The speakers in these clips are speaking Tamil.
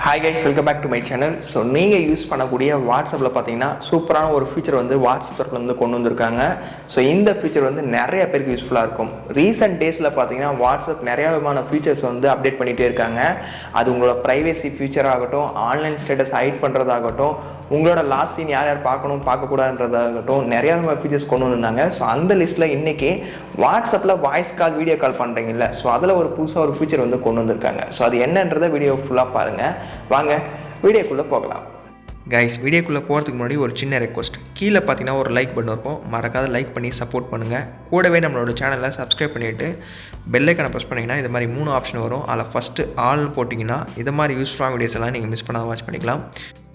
Hi guys, welcome back to my channel. So நீங்கள் யூஸ் பண்ணக்கூடிய வாட்ஸ்அப்பில் பார்த்தீங்கன்னா சூப்பரான ஒரு ஃபீச்சர் வந்து வாட்ஸ்அப்பில் வந்து கொண்டு வந்திருக்காங்க. ஸோ இந்த ஃபீச்சர் வந்து நிறைய பேருக்கு யூஸ்ஃபுல்லாக இருக்கும். ரீசெண்ட் டேஸில் பார்த்தீங்கன்னா வாட்ஸ்அப் நிறைய விதமான ஃபீச்சர்ஸ் வந்து அப்டேட் பண்ணிகிட்டே இருக்காங்க. அது உங்களோட ப்ரைவேசி ஃபீச்சர் ஆகட்டும், ஆன்லைன் ஸ்டேட்டஸ் ஹைட் பண்ணுறதாகட்டும், உங்களோட லாஸ்ட் சீன் யார் யார் பார்க்கணும் பார்க்கக்கூடாதுன்றதாகட்டும் நிறையா ஃபீச்சர்ஸ் கொண்டு வந்திருந்தாங்க. ஸோ அந்த லிஸ்ட்டில் இன்றைக்கி வாட்ஸ்அப்பில் வாய்ஸ் கால் வீடியோ கால் பண்ணுறீங்கல்ல, ஸோ அதில் ஒரு புதுசாக ஒரு ஃபீச்சர் வந்து கொண்டு வந்திருக்காங்க. ஸோ அது என்னன்றதை வீடியோ ஃபுல்லாக பாருங்கள். வாங்க வீடியோக்குள்ளே போகலாம். கைஸ், வீடியோக்குள்ளே போகிறதுக்கு முன்னாடி ஒரு சின்ன ரெக்வஸ்ட். கீழே பார்த்தீங்கன்னா ஒரு லைக் பட்டன் இருக்கும், மறக்காத லைக் பண்ணி சப்போர்ட் பண்ணுங்கள். கூடவே நம்மளோட சேனலை சப்ஸ்கிரைப் பண்ணிவிட்டு பெல்லைக்கான ப்ரெஸ் பண்ணிங்கன்னா இது மாதிரி 3 ஆப்ஷன் வரும். அதில் ஃபஸ்ட்டு ஆல் போட்டிங்கன்னா இது மாதிரி யூஸ்ஃபுல்லான வீடியோஸ் எல்லாம் நீங்கள் மிஸ் பண்ணாத வாட்ச் பண்ணிக்கலாம்.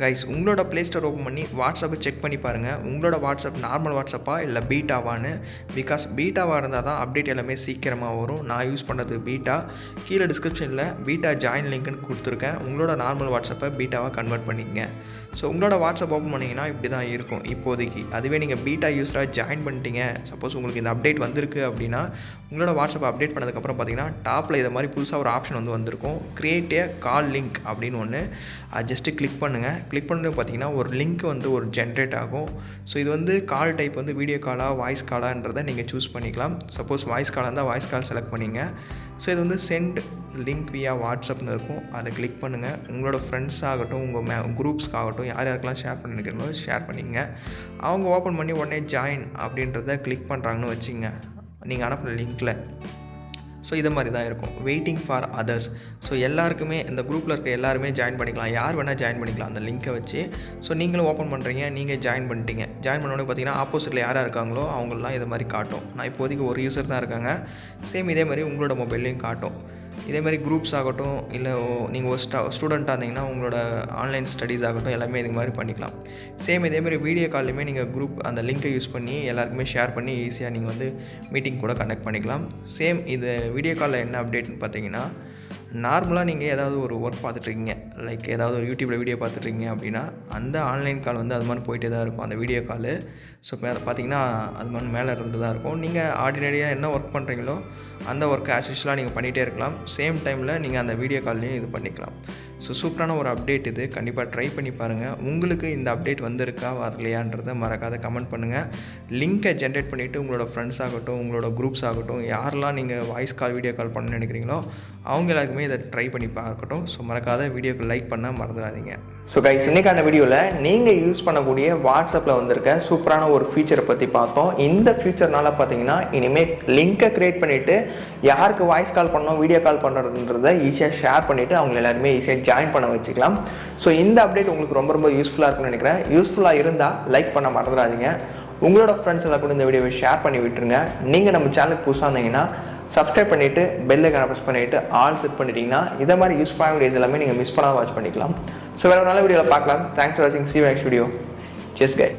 கைஸ், உங்களோட ப்ளே ஸ்டோர் ஓப்பன் பண்ணி வாட்ஸ்அப்பை செக் பண்ணி பாருங்கள். உங்களோட வாட்ஸ்அப் நார்மல் வாட்ஸ்அப்பா இல்லை பீட்டாவான்னு. பிகாஸ் பீட்டாவாக இருந்தால் தான் அப்டேட் எல்லாமே சீக்கிரமாக வரும். நான் யூஸ் பண்ணுறது பீட்டா. கீழே டிஸ்கிரிப்ஷனில் பீட்டா ஜாயின் லிங்க்னு கொடுத்துருக்கேன். உங்களோட நார்மல் வாட்ஸ்அப்பை பீட்டாவாக கன்வெர்ட் பண்ணிக்கங்க. ஸோ உங்களோட வாட்ஸ்அப் ஓப்பன் பண்ணிங்கன்னா இப்படி தான் இருக்கும் இப்போதைக்கு. அதுவே நீங்கள் பீட்டா யூஸராக ஜாயின் பண்ணிட்டீங்க, சப்போஸ் உங்களுக்கு இந்த அப்டேட் வந்திருக்கு அப்படின்னா உங்களோட வாட்ஸ்அப் அப்டேட் பண்ணதுக்கப்புறம் பார்த்தீங்கன்னா டாப்பில் இதை மாதிரி புதுசாக ஒரு ஆப்ஷன் வந்து வந்திருக்கும், கிரியேட் ஏ கால் லிங்க் அப்படின்னு ஒன்று. அது ஜஸ்ட்டு கிளிக் பண்ணுங்கள். கிளிக் பண்ணது பார்த்தீங்கன்னா ஒரு லிங்க் வந்து ஒரு ஜென்ரேட் ஆகும். ஸோ இது வந்து கால் டைப் வந்து வீடியோ காலாக வாய்ஸ் காலான்றதை நீங்கள் சூஸ் பண்ணிக்கலாம். சப்போஸ் வாய்ஸ் காலாக இருந்தால் வாய்ஸ் கால் செலக்ட் பண்ணிங்க. ஸோ இது வந்து சென்ட் லிங்க் வியா வாட்ஸ்அப்னு இருக்கும், அதை கிளிக் பண்ணுங்கள். உங்களோட ஃப்ரெண்ட்ஸ் ஆகட்டும், உங்கள் குரூப்ஸ்க்கு ஆகட்டும், யார் யாருக்கெல்லாம் ஷேர் பண்ணிக்கிறீங்களோ ஷேர் பண்ணிங்க. அவங்க ஓப்பன் பண்ணி உடனே ஜாயின் அப்படின்றத கிளிக் பண்ணுறாங்கன்னு வச்சுங்க நீங்கள் அனுப்புகிற லிங்க்கில். ஸோ இது மாதிரி தான் இருக்கும், வெயிட்டிங் ஃபார் அதர்ஸ். ஸோ எல்லாருக்குமே இந்த குரூப்பில் இருக்க எல்லாருமே ஜாயின் பண்ணிக்கலாம், யார் வேணால் ஜாயின் பண்ணிக்கலாம் அந்த லிங்க்கை வச்சு. ஸோ நீங்களும் ஓப்பன் பண்ணுறீங்க, நீங்கள் ஜாயின் பண்ணிட்டீங்க. ஜாயின் பண்ணோன்னே பார்த்தீங்கன்னா ஆப்போசிட்டில் யாராக இருக்காங்களோ அவங்களெலாம் இது மாதிரி காட்டும். நான் இப்போதைக்கு ஒரு யூசர் தான் இருக்காங்க. சேம் இதே மாதிரி உங்களோட மொபைல்லையும் காட்டும். இதே மாதிரி குரூப்ஸ் ஆகட்டும், இல்லை நீங்கள் ஒரு ஸ்டூடெண்ட்டாக இருந்தீங்கன்னா உங்களோட ஆன்லைன் ஸ்டடீஸ் ஆகட்டும் எல்லாமே இது மாதிரி பண்ணிக்கலாம். சேம் இதே மாதிரி வீடியோ கால்லையுமே நீங்கள் குரூப் அந்த லிங்க்கை யூஸ் பண்ணி எல்லாருக்குமே ஷேர் பண்ணி ஈஸியாக நீங்கள் வந்து மீட்டிங் கூட கனெக்ட் பண்ணிக்கலாம். சேம் இது வீடியோ காலில் என்ன அப்டேட்னு பார்த்தீங்கன்னா, நார்மலாக நீங்கள் ஏதாவது ஒரு ஒர்க் பார்த்துட்ருக்கீங்க, லைக் ஏதாவது ஒரு யூடியூப்பில் வீடியோ பார்த்துட்ருக்கீங்க அப்படின்னா அந்த ஆன்லைன் கால் வந்து அது மாதிரி போயிட்டே தான் இருக்கும் அந்த வீடியோ காலு. ஸோ பார்த்தீங்கன்னா அது மாதிரி மேலே இருந்து தான் இருக்கும். நீங்கள் ஆர்டினரியாக என்ன ஒர்க் பண்ணுறீங்களோ அந்த ஒர்க் ஆஸ் யூஷுவலாக நீங்கள் பண்ணிகிட்டே இருக்கலாம். சேம் டைமில் நீங்கள் அந்த வீடியோ கால்லையும் இது பண்ணிக்கலாம். ஸோ சூப்பரான ஒரு அப்டேட் இது, கண்டிப்பாக ட்ரை பண்ணி பாருங்கள். உங்களுக்கு இந்த அப்டேட் வந்திருக்கா வரலையான்றதை மறக்காத கமெண்ட் பண்ணுங்கள். லிங்க்கை ஜென்ரேட் பண்ணிவிட்டு உங்களோட ஃப்ரெண்ட்ஸ் ஆகட்டும், உங்களோட குரூப்ஸ் ஆகட்டும், யாரெல்லாம் நீங்கள் வாய்ஸ் கால் வீடியோ கால் பண்ணணும்னு நினைக்கிறீங்களோ அவங்க எல்லாருக்குமே இதை ட்ரை பண்ணி பார்க்கட்டும். ஸோ மறக்காத வீடியோக்கு லைக் பண்ண மறந்துடாதீங்க. ஸோ கைஸ், இன்னைக்கான வீடியோவில் நீங்கள் யூஸ் பண்ணக்கூடிய வாட்ஸ்அப்பில் வந்திருக்க சூப்பரான ஒரு ஃபீச்சரை பற்றி பார்த்தோம். இந்த ஃபீச்சர்னால பார்த்தீங்கன்னா இனிமேல் லிங்க்கை க்ரியேட் பண்ணிவிட்டு யாருக்கு வாய்ஸ் கால் பண்ணணும் வீடியோ கால் பண்ணுறதுன்றதை ஈஸியாக ஷேர் பண்ணிவிட்டு அவங்க எல்லாருமே ஈஸியாக ஜாயின் பண்ண வச்சுக்கலாம். ஸோ இந்த அப்டேட் உங்களுக்கு ரொம்ப ரொம்ப யூஸ்ஃபுல்லாக இருக்குன்னு நினைக்கிறேன். யூஸ்ஃபுல்லாக இருந்தால் லைக் பண்ண மறந்துடாதீங்க. உங்களோட ஃப்ரெண்ட்ஸ் எல்லாம் கூட இந்த வீடியோவை ஷேர் பண்ணி விட்டுருங்க. நீங்கள் நம்ம சேனலுக்கு புதுசாக இருந்தீங்கன்னா சப்ஸ்கிரைப் பண்ணிவிட்டு பெல்லைக்கான ப்ரெஸ் பண்ணிவிட்டு ஆல் செட் பண்ணிட்டீங்கன்னா இதை மாதிரி யூஸ்ஃபுல்லான வீடியோஸ் எல்லாமே நீங்கள் மிஸ் பண்ணாமல் வாட்ச் பண்ணிக்கலாம். ஸோ வேறு ஒரு நல்ல வீடியோவில் பார்க்கலாம். தேங்க்ஸ் ஃபார் வாட்சிங். See you next video. Cheers guys.